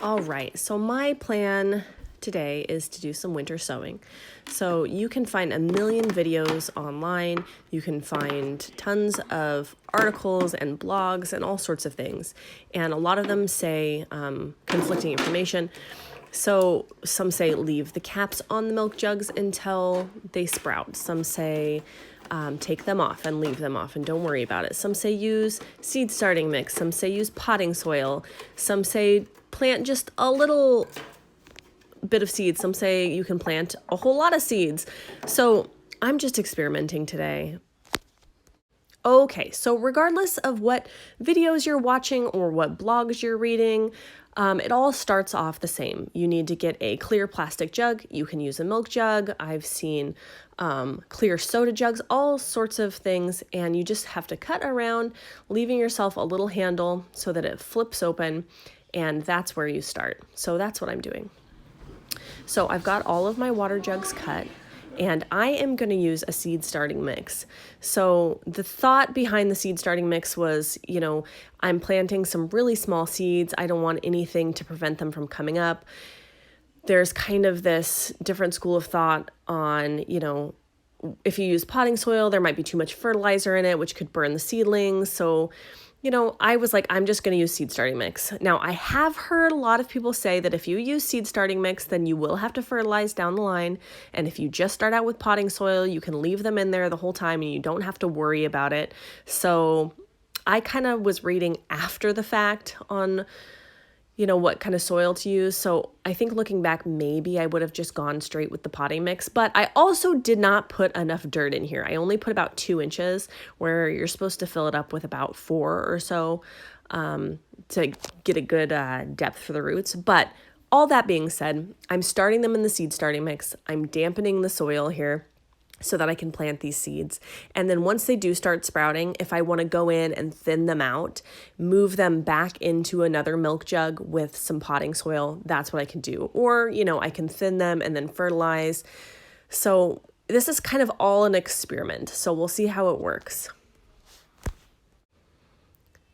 All right, so my plan today is to do some winter sowing. So you can find a million videos online. You can find tons of articles and blogs and all sorts of things. And a lot of them say conflicting information. So some say leave the caps on the milk jugs until they sprout. Some say take them off and leave them off and don't worry about it. Some say use seed starting mix. Some say use potting soil. Some say plant just a little bit of seeds. Some say you can plant a whole lot of seeds. So I'm just experimenting today. Okay, so regardless of what videos you're watching or what blogs you're reading, it all starts off the same. You need to get a clear plastic jug. You can use a milk jug. I've seen clear soda jugs, all sorts of things, and you just have to cut around, leaving yourself a little handle so that it flips open, and that's where you start. So that's what I'm doing. So I've got all of my water jugs cut, and I am going to use a seed starting mix. So the thought behind the seed starting mix was, I'm planting some really small seeds. I don't want anything to prevent them from coming up. There's kind of this different school of thought on, if you use potting soil, there might be too much fertilizer in it, which could burn the seedlings. So I was like, I'm just going to use seed starting mix. Now, I have heard a lot of people say that if you use seed starting mix, then you will have to fertilize down the line. And if you just start out with potting soil, you can leave them in there the whole time and you don't have to worry about it. So I kind of was reading after the fact on what kind of soil to use. So I think looking back, maybe I would have just gone straight with the potting mix, but I also did not put enough dirt in here. I only put about 2 inches where you're supposed to fill it up with about 4 or so to get a good depth for the roots. But all that being said, I'm starting them in the seed starting mix. I'm dampening the soil here so that I can plant these seeds. And then once they do start sprouting, if I want to go in and thin them out, move them back into another milk jug with some potting soil, that's what I can do. Or, I can thin them and then fertilize. So this is kind of all an experiment. So we'll see how it works.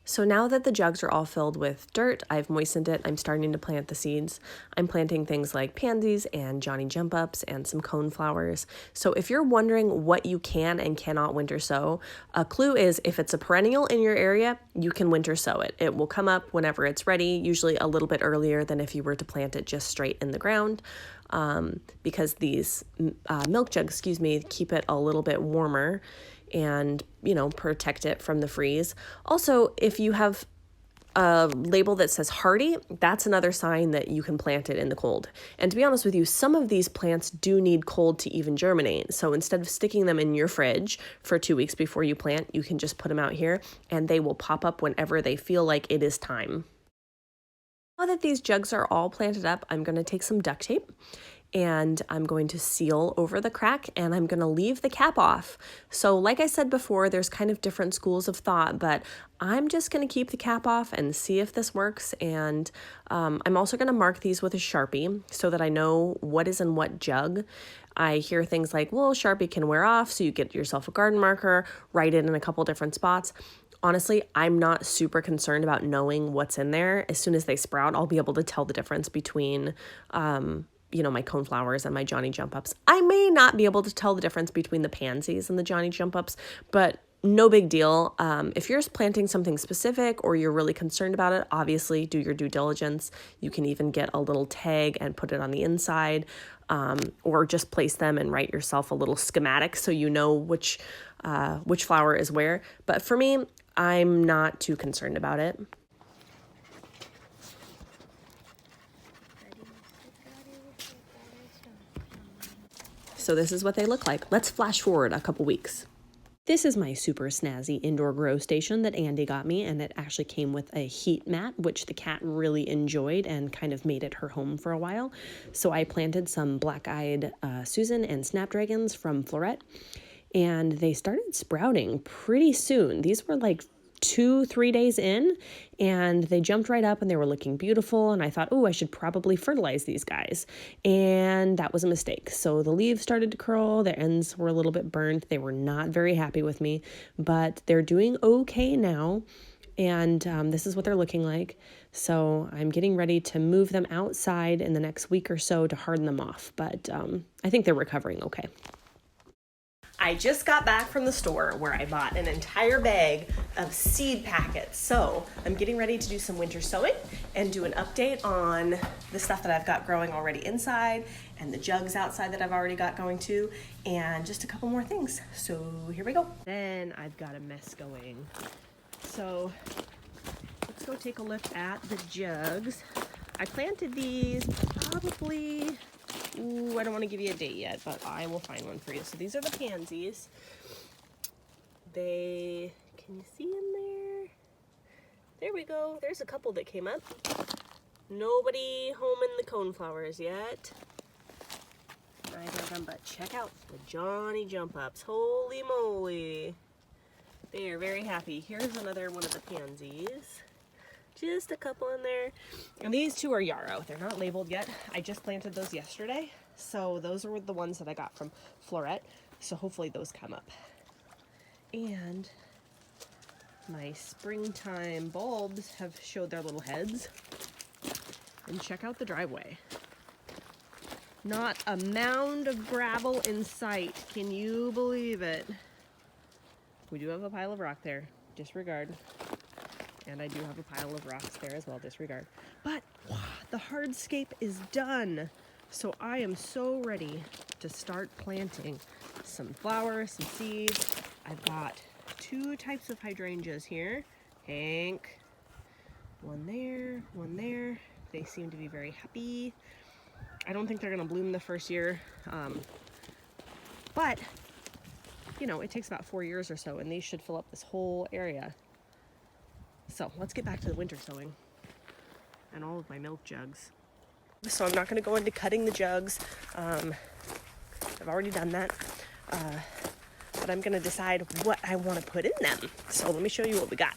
So now that the jugs are all filled with dirt, I've moistened it, I'm starting to plant the seeds. I'm planting things like pansies and Johnny jump ups and some coneflowers. So if you're wondering what you can and cannot winter sow, a clue is if it's a perennial in your area, you can winter sow it. It will come up whenever it's ready, usually a little bit earlier than if you were to plant it just straight in the ground. Because these milk jugs, keep it a little bit warmer and, protect it from the freeze. Also, if you have a label that says hardy, that's another sign that you can plant it in the cold. And to be honest with you, some of these plants do need cold to even germinate. So instead of sticking them in your fridge for 2 weeks before you plant, you can just put them out here and they will pop up whenever they feel like it is time. Now that these jugs are all planted up, I'm going to take some duct tape and I'm going to seal over the crack and I'm going to leave the cap off. So like I said before, there's kind of different schools of thought, but I'm just going to keep the cap off and see if this works. And I'm also going to mark these with a Sharpie so that I know what is in what jug. I hear things like, well, Sharpie can wear off, so you get yourself a garden marker, write it in a couple different spots. Honestly, I'm not super concerned about knowing what's in there. As soon as they sprout, I'll be able to tell the difference between, my coneflowers and my Johnny jump ups. I may not be able to tell the difference between the pansies and the Johnny jump ups, but no big deal. If you're planting something specific or you're really concerned about it, obviously do your due diligence. You can even get a little tag and put it on the inside, or just place them and write yourself a little schematic so you know which flower is where. But for me, I'm not too concerned about it. So this is what they look like. Let's flash forward a couple weeks. This is my super snazzy indoor grow station that Andy got me, and it actually came with a heat mat, which the cat really enjoyed and kind of made it her home for a while. So I planted some black-eyed Susan and snapdragons from Floret, and they started sprouting pretty soon. These were like 2-3 days in, and they jumped right up and they were looking beautiful. And I thought, oh, I should probably fertilize these guys. And that was a mistake. So the leaves started to curl. Their ends were a little bit burnt. They were not very happy with me, but they're doing okay now. And this is what they're looking like. So I'm getting ready to move them outside in the next week or so to harden them off, but I think they're recovering okay. I just got back from the store where I bought an entire bag of seed packets. So I'm getting ready to do some winter sowing and do an update on the stuff that I've got growing already inside and the jugs outside that I've already got going too, and just a couple more things. So here we go. Then I've got a mess going. So let's go take a look at the jugs. I planted these probably, I don't want to give you a date yet, but I will find one for you. So these are the pansies. Can you see in there? There we go. There's a couple that came up. Nobody home in the coneflowers yet. But check out the Johnny Jump Ups. Holy moly. They are very happy. Here's another one of the pansies. Just a couple in there. And these two are yarrow. They're not labeled yet. I just planted those yesterday. So those are the ones that I got from Floret. So hopefully those come up. And my springtime bulbs have showed their little heads. And check out the driveway. Not a mound of gravel in sight. Can you believe it? We do have a pile of rock there. Disregard. And I do have a pile of rocks there as well, disregard. But the hardscape is done. So I am so ready to start planting some flowers, some seeds. I've got 2 types of hydrangeas here. Hank, one there, one there. They seem to be very happy. I don't think they're gonna bloom the first year. But, you know, it takes about 4 years or so, and these should fill up this whole area. So let's get back to the winter sowing and all of my milk jugs. So I'm not going to go into cutting the jugs. I've already done that. But I'm going to decide what I want to put in them. So let me show you what we got.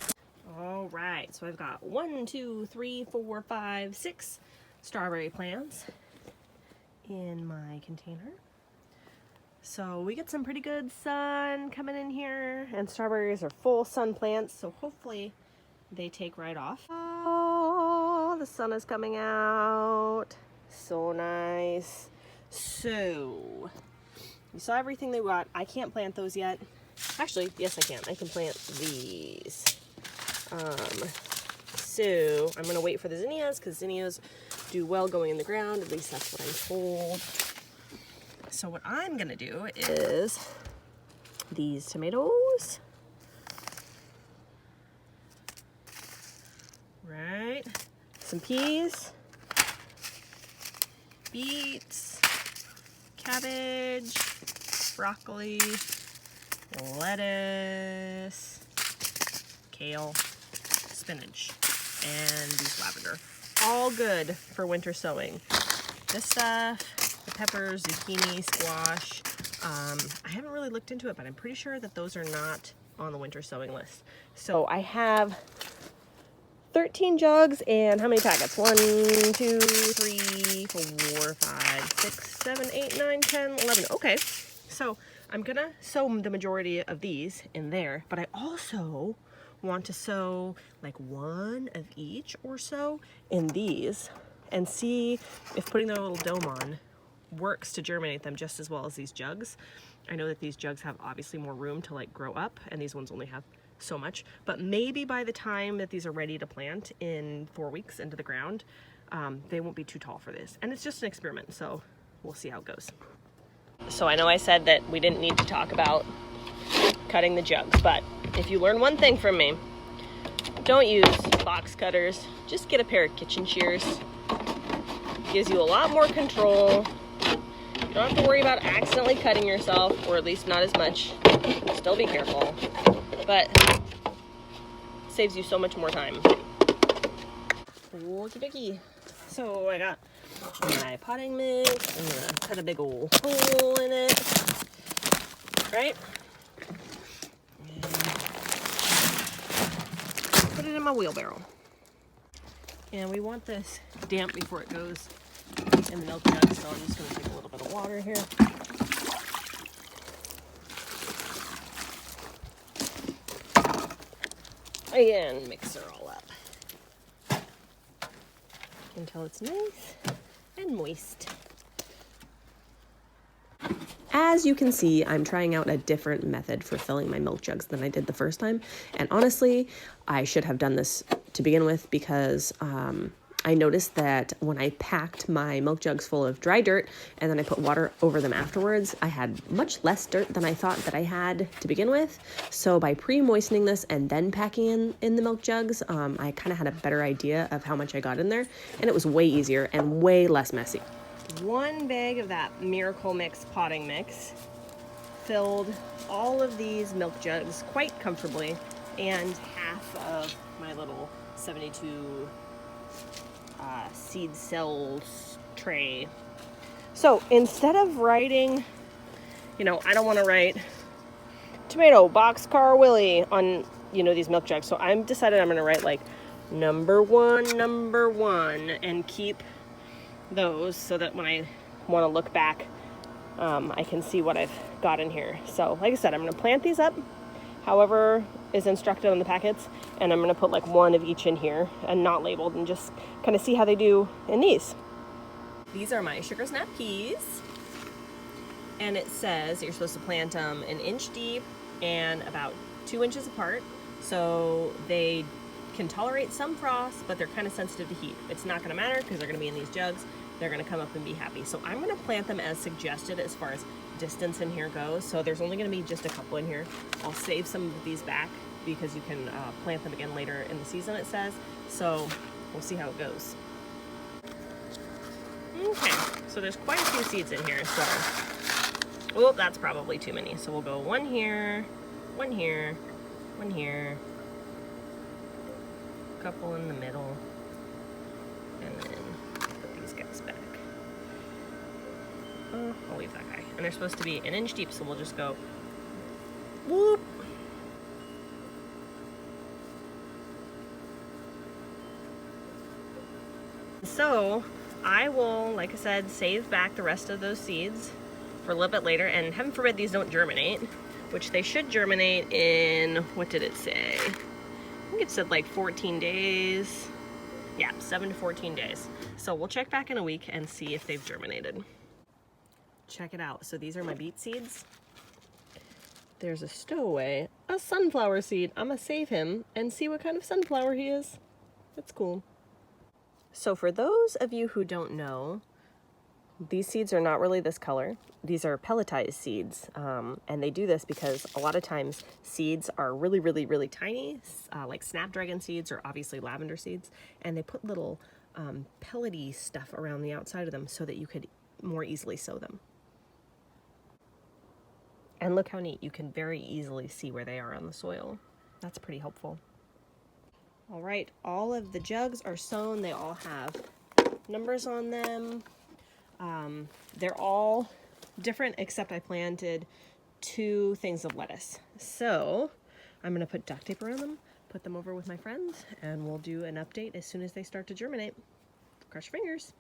All right. So I've got 1, 2, 3, 4, 5, 6 strawberry plants in my container. So we get some pretty good sun coming in here, and strawberries are full sun plants. So hopefully they take right off. Oh, the sun is coming out. So nice. So, you saw everything they got. I can't plant those yet. Actually, yes I can. I can plant these. So, I'm going to wait for the zinnias because zinnias do well going in the ground. At least that's what I'm told. So what I'm going to do is these tomatoes. Right, some peas, beets, cabbage, broccoli, lettuce, kale, spinach, and beef lavender. All good for winter sowing. This stuff, the peppers, zucchini, squash, I haven't really looked into it, but I'm pretty sure that those are not on the winter sowing list. So I have 13 jugs and how many packets? 1, 2, 3, 4, 5, 6, 7, 8, 9, 10, 11. Okay, so I'm gonna sow the majority of these in there, but I also want to sow like 1 of each or so in these and see if putting their little dome on works to germinate them just as well as these jugs. I know that these jugs have obviously more room to like grow up, and these ones only have so much, but maybe by the time that these are ready to plant in 4 weeks into the ground, they won't be too tall for this. And it's just an experiment, so we'll see how it goes. So I know I said that we didn't need to talk about cutting the jugs, but if you learn one thing from me, don't use box cutters. Just get a pair of kitchen shears. It gives you a lot more control. You don't have to worry about accidentally cutting yourself, or at least not as much. Still be careful. But saves you so much more time. Okie dokie. So I got my potting mix. I'm gonna cut a big old hole in it. Right? And put it in my wheelbarrow. And we want this damp before it goes in the milk jug, so I'm just gonna take a little bit of water here. And mix her all up. until it's nice and moist. As you can see, I'm trying out a different method for filling my milk jugs than I did the first time. And honestly, I should have done this to begin with because I noticed that when I packed my milk jugs full of dry dirt and then I put water over them afterwards, I had much less dirt than I thought that I had to begin with. So by pre-moistening this and then packing in the milk jugs, I kind of had a better idea of how much I got in there, and it was way easier and way less messy. 1 bag of that Miracle Mix potting mix filled all of these milk jugs quite comfortably, and half of my little 72 seed cells tray. So instead of writing, I don't want to write tomato boxcar Willie on, these milk jugs. So I'm decided I'm going to write like number one, and keep those so that when I want to look back, I can see what I've got in here. So like I said, I'm going to plant these up however is instructed on the packets, and I'm going to put like 1 of each in here and not labeled, and just kind of see how they do in these. These are my sugar snap peas, and it says that you're supposed to plant them 1 inch deep and about 2 inches apart, so they can tolerate some frost, but they're kind of sensitive to heat. It's not going to matter because they're going to be in these jugs. They're going to come up and be happy. So I'm going to plant them as suggested as far as distance in here goes. So there's only going to be just a couple in here. I'll save some of these back because you can plant them again later in the season, it says. So we'll see how it goes. Okay, so there's quite a few seeds in here. So, oh, that's probably too many. So we'll go 1 here, 1 here, 1 here, a couple in the middle, and then put these guys back. I'll leave that guy. And they're supposed to be 1 inch deep, so we'll just go whoop. So I will, like I said, save back the rest of those seeds for a little bit later, and heaven forbid these don't germinate, which they should germinate in, what did it say? I think it said like 14 days. Yeah, 7 to 14 days. So we'll check back in a week and see if they've germinated. Check it out. So these are my beet seeds. There's a stowaway, a sunflower seed. I'm gonna save him and see what kind of sunflower he is. That's cool. So for those of you who don't know, these seeds are not really this color. These are pelletized seeds, and they do this because a lot of times seeds are really, really, really tiny, like snapdragon seeds or obviously lavender seeds, and they put little pellety stuff around the outside of them so that you could more easily sow them. And look how neat, you can very easily see where they are on the soil. That's pretty helpful. All right, all of the jugs are sown. They all have numbers on them. They're all different, except I planted 2 things of lettuce. So I'm gonna put duct tape around them, put them over with my friends, and we'll do an update as soon as they start to germinate. Cross your fingers.